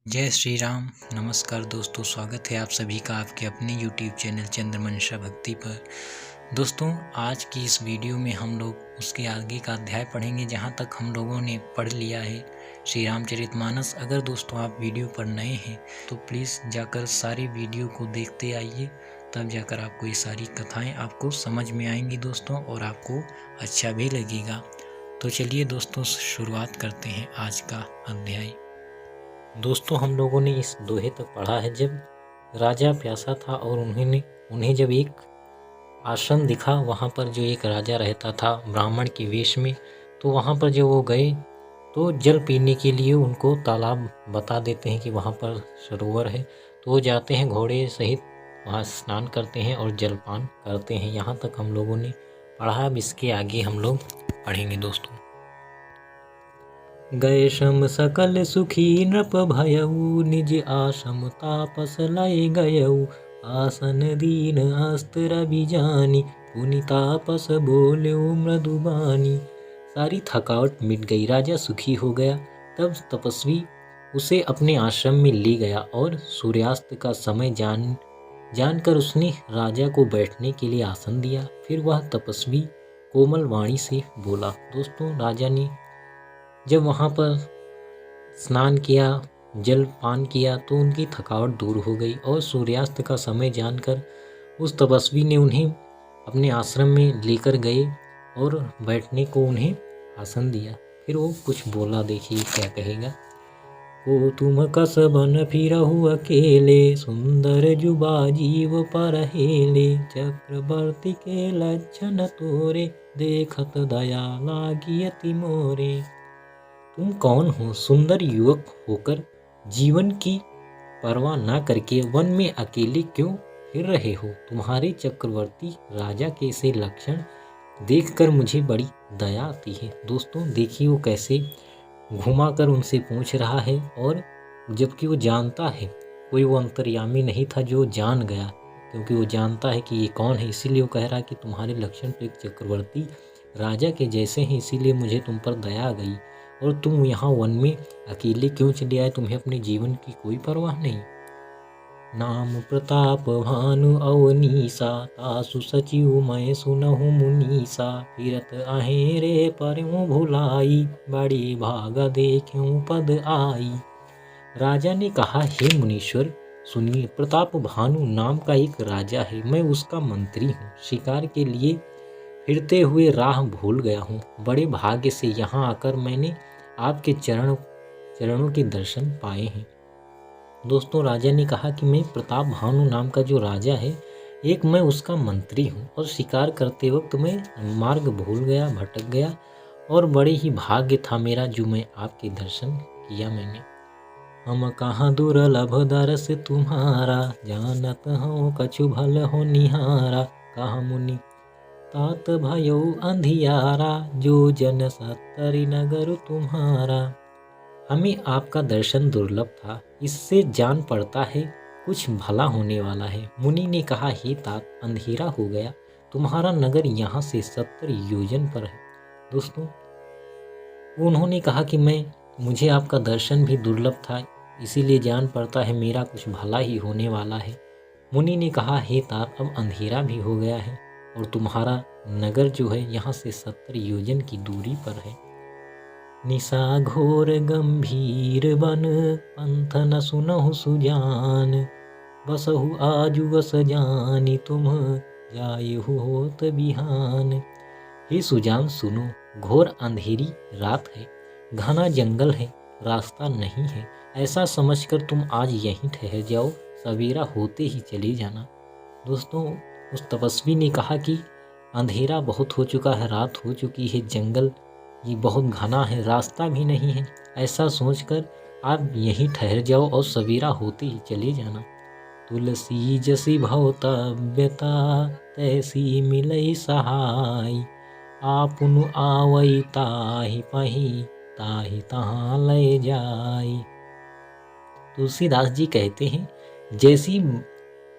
जय श्री राम। नमस्कार दोस्तों, स्वागत है आप सभी का आपके अपने YouTube चैनल चंद्रमंशा भक्ति पर। दोस्तों, आज की इस वीडियो में हम लोग उसके आगे का अध्याय पढ़ेंगे जहाँ तक हम लोगों ने पढ़ लिया है श्री रामचरितमानस। अगर दोस्तों आप वीडियो पर नए हैं तो प्लीज़ जाकर सारी वीडियो को देखते आइए, तब जाकर आपको ये सारी कथाएँ आपको समझ में आएंगी दोस्तों, और आपको अच्छा भी लगेगा। तो चलिए दोस्तों, शुरुआत करते हैं आज का अध्याय। दोस्तों, हम लोगों ने इस दोहे तक पढ़ा है। जब राजा प्यासा था और उन्हें जब एक आश्रम दिखा, वहाँ पर जो एक राजा रहता था ब्राह्मण के वेश में, तो वहाँ पर जब वो गए तो जल पीने के लिए उनको तालाब बता देते हैं कि वहाँ पर सरोवर है। तो वो जाते हैं, घोड़े सहित वहाँ स्नान करते हैं और जलपान करते हैं। यहाँ तक हम लोगों ने पढ़ा। अब इसके आगे हम लोग पढ़ेंगे दोस्तों। गए श्रम सकल सुखी नृप भयऊ, निज आश्रम तापस लय गयऊ। आसन दीन अस्त्र बिजानी, पुनि तापस बोल्यो मृदुबानी। सारी थकावट मिट गई, राजा सुखी हो गया। तब तपस्वी उसे अपने आश्रम में ले गया और सूर्यास्त का समय जानकर उसने राजा को बैठने के लिए आसन दिया। फिर वह तपस्वी कोमल वाणी से बोला। दोस्तों, राजा ने जब वहाँ पर स्नान किया, जल पान किया, तो उनकी थकावट दूर हो गई और सूर्यास्त का समय जानकर उस तपस्वी ने उन्हें अपने आश्रम में लेकर गए और बैठने को उन्हें आसन दिया। फिर वो कुछ बोला, देखिए क्या कहेगा। को तुम कस बन फिरहु अकेले, सुंदर जुबा जीव पर हेले। चक्रवर्ती के लक्षण तोरे, देखत दया लागी अति मोरे। तुम कौन हो? सुंदर युवक होकर जीवन की परवाह न करके वन में अकेले क्यों फिर रहे हो? तुम्हारे चक्रवर्ती राजा के से लक्षण देखकर मुझे बड़ी दया आती है। दोस्तों, देखिए वो कैसे घुमाकर उनसे पूछ रहा है, और जबकि वो जानता है, कोई वो अंतर्यामी नहीं था जो जान गया, क्योंकि वो जानता है कि ये कौन है। इसीलिए वो कह रहा है कि तुम्हारे लक्षण तो एक चक्रवर्ती राजा के जैसे हैं, इसीलिए मुझे तुम पर दया आ गई। और तुम यहाँ वन में अकेले क्यों चले आए? तुम्हें अपने जीवन की कोई परवाह नहीं। नाम प्रताप भानु अवनीसा, तासु सचिव मैं सुनहु मुनीसा। फिरत आहेरे परमु भुलाई, बड़ी भागा देखूं पद आई। राजा ने कहा, हे मुनीश्वर सुनिए, प्रताप भानु नाम का एक राजा है। मैं उसका मंत्री हूँ। शिकार के लिए फिरते हुए राह भूल गया हूँ। बड़े भाग्य से यहाँ आकर मैंने आपके चरणों के दर्शन पाए हैं। दोस्तों, राजा ने कहा कि मैं प्रताप भानु नाम का जो राजा है, एक मैं उसका मंत्री हूँ, और शिकार करते वक्त मैं मार्ग भूल गया, भटक गया, और बड़े ही भाग्य था मेरा जो मैं आपके दर्शन किया मैंने। हम कहाँ दुर्लभ दरस तुम्हारा, जानत हो कछु भल हो निहारा। कहा मुनि तात भयो अंधियारा, जो जन सत्तरि नगर तुम्हारा। हमें आपका दर्शन दुर्लभ था, इससे जान पड़ता है कुछ भला होने वाला है। मुनि ने कहा, हे तात, अंधेरा हो गया, तुम्हारा नगर यहाँ से 70 योजन पर है। दोस्तों, उन्होंने कहा कि मुझे आपका दर्शन भी दुर्लभ था, इसीलिए जान पड़ता है मेरा कुछ भला ही होने वाला है। मुनि ने कहा, हे तात, अब अंधेरा भी हो गया है और तुम्हारा नगर जो है यहाँ से 70 योजन की दूरी पर है। निशा घोर गंभीर बन, पंथ न सुनहु सुजान। बसहु आजु बस जानी, तुम जायहु होत बिहान। हे सुजान सुनो, घोर अंधेरी रात है, घना जंगल है, रास्ता नहीं है। ऐसा समझकर तुम आज यहीं ठहर जाओ, सवेरा होते ही चले जाना। दोस्तों, उस तपस्वी ने कहा कि अंधेरा बहुत हो चुका है, रात हो चुकी है, जंगल ये बहुत घना है, रास्ता भी नहीं है। ऐसा सोचकर आप यहीं ठहर जाओ और सवेरा होते ही चले जाना। तुलसी जसी भवतव्यता, तैसी मिलई सहाय। आपुनु आवई ताहि पही, ताहि तहाँ लय जाई। तुलसीदास जी कहते हैं, जैसी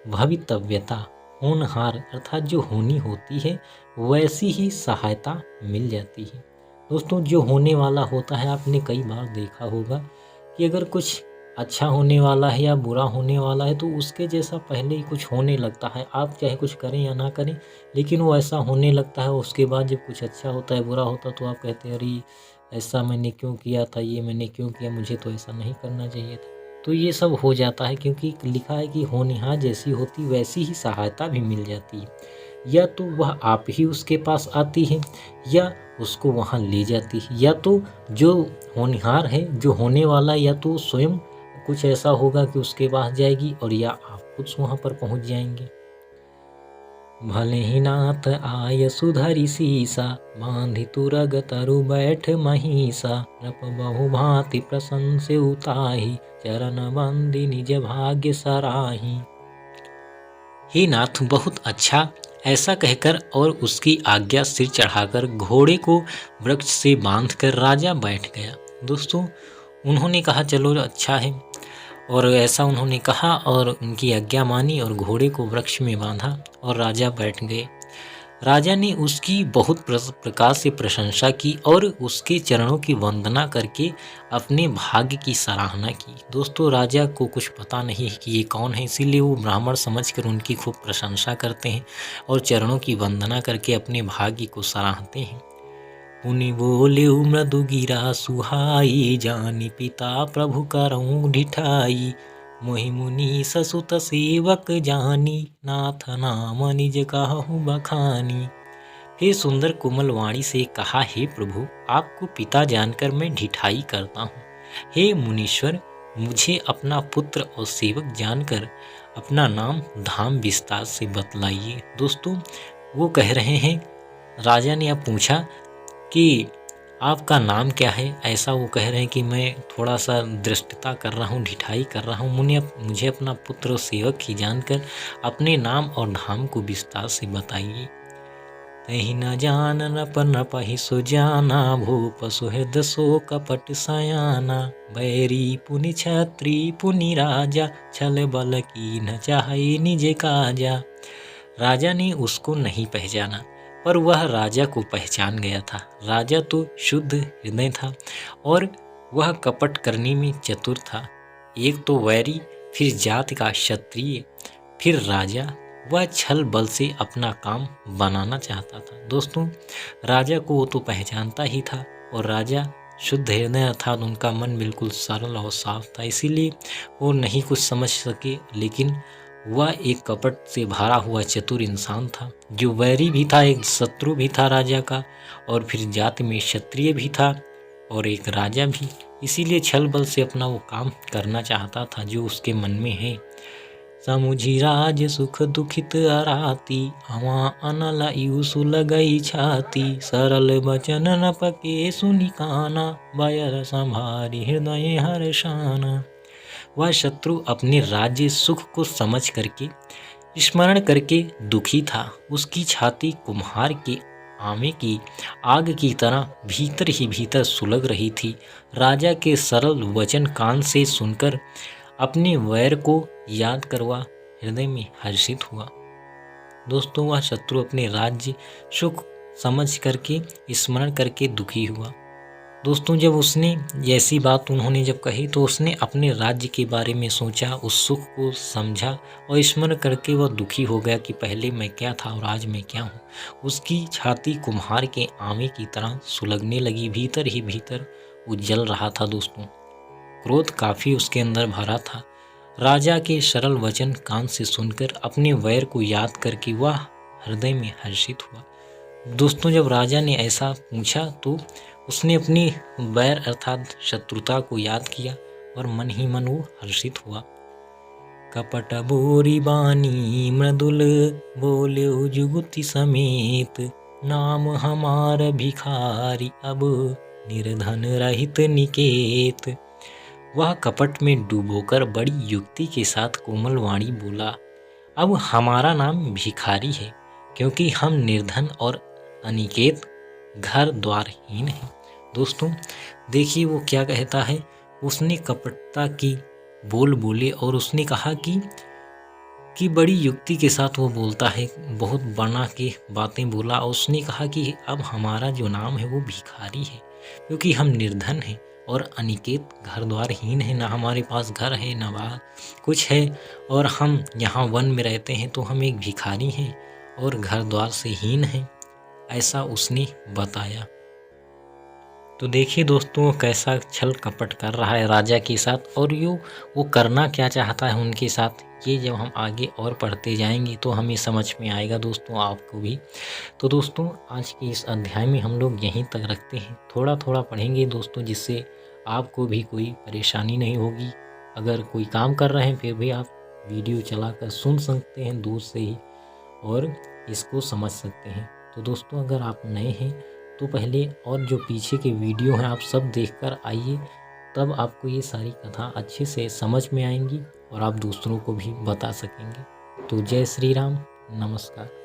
भवितव्यता, होनहार अर्थात जो होनी होती है, वैसी ही सहायता मिल जाती है। दोस्तों, जो होने वाला होता है, आपने कई बार देखा होगा कि अगर कुछ अच्छा होने वाला है या बुरा होने वाला है, तो उसके जैसा पहले ही कुछ होने लगता है। आप चाहे कुछ करें या ना करें, लेकिन वो ऐसा होने लगता है। उसके बाद जब कुछ अच्छा होता है, बुरा होता है, तो आप कहते हैं अरे ऐसा मैंने क्यों किया था, ये मैंने क्यों किया, मुझे तो ऐसा नहीं करना चाहिए था। तो ये सब हो जाता है, क्योंकि लिखा है कि होनहार जैसी होती वैसी ही सहायता भी मिल जाती है। या तो वह आप ही उसके पास आती है या उसको वहाँ ले जाती है, या तो जो होनहार है, जो होने वाला, या तो स्वयं कुछ ऐसा होगा कि उसके पास जाएगी, और या आप खुद वहाँ पर पहुँच जाएंगे। भले ही नाथ आय सुधरि सीसा, बांधि तुरग तरु बैठ महिषा, नृप बहु भांति प्रशंसे उताही, चरण बंदी निज भाग्य सराही। हे नाथ बहुत अच्छा, ऐसा कहकर और उसकी आज्ञा सिर चढ़ाकर घोड़े को वृक्ष से बांधकर राजा बैठ गया। दोस्तों, उन्होंने कहा चलो अच्छा है, और ऐसा उन्होंने कहा और उनकी आज्ञा मानी और घोड़े को वृक्ष में बांधा और राजा बैठ गए। राजा ने उसकी बहुत प्रकार से प्रशंसा की और उसके चरणों की वंदना करके अपने भाग्य की सराहना की। दोस्तों, राजा को कुछ पता नहीं है कि ये कौन है, इसीलिए वो ब्राह्मण समझकर उनकी खूब प्रशंसा करते हैं और चरणों की वंदना करके अपने भाग्य को सराहते हैं। मुनि बोले मृदु गिरा सुहाई, जानी पिता प्रभु करऊं ढिठाई, मोहि मुनि ससुत सेवक जानी, नाथ नाम निज कहूँ बखानी। फिर सुंदर कोमल वाणी से कहा, हे प्रभु, आपको पिता जानकर मैं ढिठाई करता हूँ। हे मुनीश्वर, मुझे अपना पुत्र और सेवक जानकर अपना नाम धाम विस्तार से बतलाइए। दोस्तों, वो कह रहे हैं, राजा ने अब पूछा कि आपका नाम क्या है। ऐसा वो कह रहे हैं कि मैं थोड़ा सा दृष्टता कर रहा हूँ, ढिठाई कर रहा हूँ। मुझे अपना पुत्र और सेवक ही जानकर अपने नाम और धाम को विस्तार से बताइए। तहि न जान नप नपहि सुजाना, भूप सुहृद सो कपट सयाना, बैरी पुनि छत्री पुनि राजा, छल बल की न चाहे निज काजा। राजा ने उसको नहीं पहचाना, पर वह राजा को पहचान गया था। राजा तो शुद्ध हृदय था और वह कपट करने में चतुर था। एक तो वैरी, फिर जाति का क्षत्रिय, फिर राजा। वह छल बल से अपना काम बनाना चाहता था। दोस्तों, राजा को वो तो पहचानता ही था, और राजा शुद्ध हृदय अर्थात उनका मन बिल्कुल सरल और साफ था, इसीलिए वो नहीं कुछ समझ सके। लेकिन वह एक कपट से भरा हुआ चतुर इंसान था, जो वैरी भी था, एक शत्रु भी था राजा का, और फिर जाति में क्षत्रिय भी था और एक राजा भी। इसीलिए छल बल से अपना वो काम करना चाहता था जो उसके मन में है। समुझी राज सुख दुखित अराती, अवा अनल यू सुलगई छाती, सरल बचन न पके सुनि काना, बयर संभारी हृदय हर्षाना। वह शत्रु अपने राज्य सुख को समझ करके, स्मरण करके दुखी था। उसकी छाती कुम्हार के आमे की आग की तरह भीतर ही भीतर सुलग रही थी। राजा के सरल वचन कान से सुनकर अपने वैर को याद करवा हृदय में हर्षित हुआ। दोस्तों, वह शत्रु अपने राज्य सुख समझ करके, स्मरण करके दुखी हुआ। दोस्तों, जब उसने ऐसी बात उन्होंने जब कही, तो उसने अपने राज्य के बारे में सोचा, उस सुख को समझा और स्मरण करके वह दुखी हो गया कि पहले मैं क्या था और आज मैं क्या हूँ। उसकी छाती कुम्हार के आमे की तरह सुलगने लगी, भीतर ही भीतर वो जल रहा था। दोस्तों, क्रोध काफ़ी उसके अंदर भरा था। राजा के सरल वचन कान से सुनकर अपने वैर को याद करके वह हृदय में हर्षित हुआ। दोस्तों, जब राजा ने ऐसा पूछा तो उसने अपनी वैर अर्थात शत्रुता को याद किया और मन ही मन वो हर्षित हुआ। कपट बोरी बानी मृदुल, बोले जुगुति समेत, नाम हमार भिखारी अब, निर्धन रहित निकेत। वह कपट में डूबोकर बड़ी युक्ति के साथ कोमल वाणी बोला, अब हमारा नाम भिखारी है, क्योंकि हम निर्धन और अनिकेत घर द्वारहीन है। दोस्तों, देखिए वो क्या कहता है। उसने कपटता की बोल बोले और उसने कहा कि बड़ी युक्ति के साथ वो बोलता है, बहुत बना के बातें बोला। और उसने कहा कि अब हमारा जो नाम है वो भिखारी है, क्योंकि हम निर्धन हैं और अनिकेत घर द्वारहीन है, ना हमारे पास घर है ना बाहर कुछ है, और हम यहाँ वन में रहते हैं तो हम एक भिखारी हैं और घर द्वार से हीन हैं, ऐसा उसने बताया। तो देखिए दोस्तों कैसा छल कपट कर रहा है राजा के साथ, और वो करना क्या चाहता है उनके साथ, ये जब हम आगे और पढ़ते जाएंगे तो हमें समझ में आएगा दोस्तों, आपको भी। तो दोस्तों आज के इस अध्याय में हम लोग यहीं तक रखते हैं, थोड़ा थोड़ा पढ़ेंगे दोस्तों, जिससे आपको भी कोई परेशानी नहीं होगी। अगर कोई काम कर रहे हैं फिर भी आप वीडियो चलाकर सुन सकते हैं दूर से ही और इसको समझ सकते हैं। तो दोस्तों अगर आप नए हैं तो पहले और जो पीछे के वीडियो हैं आप सब देखकर आइए, तब आपको ये सारी कथा अच्छे से समझ में आएंगी और आप दूसरों को भी बता सकेंगे। तो जय श्री राम, नमस्कार।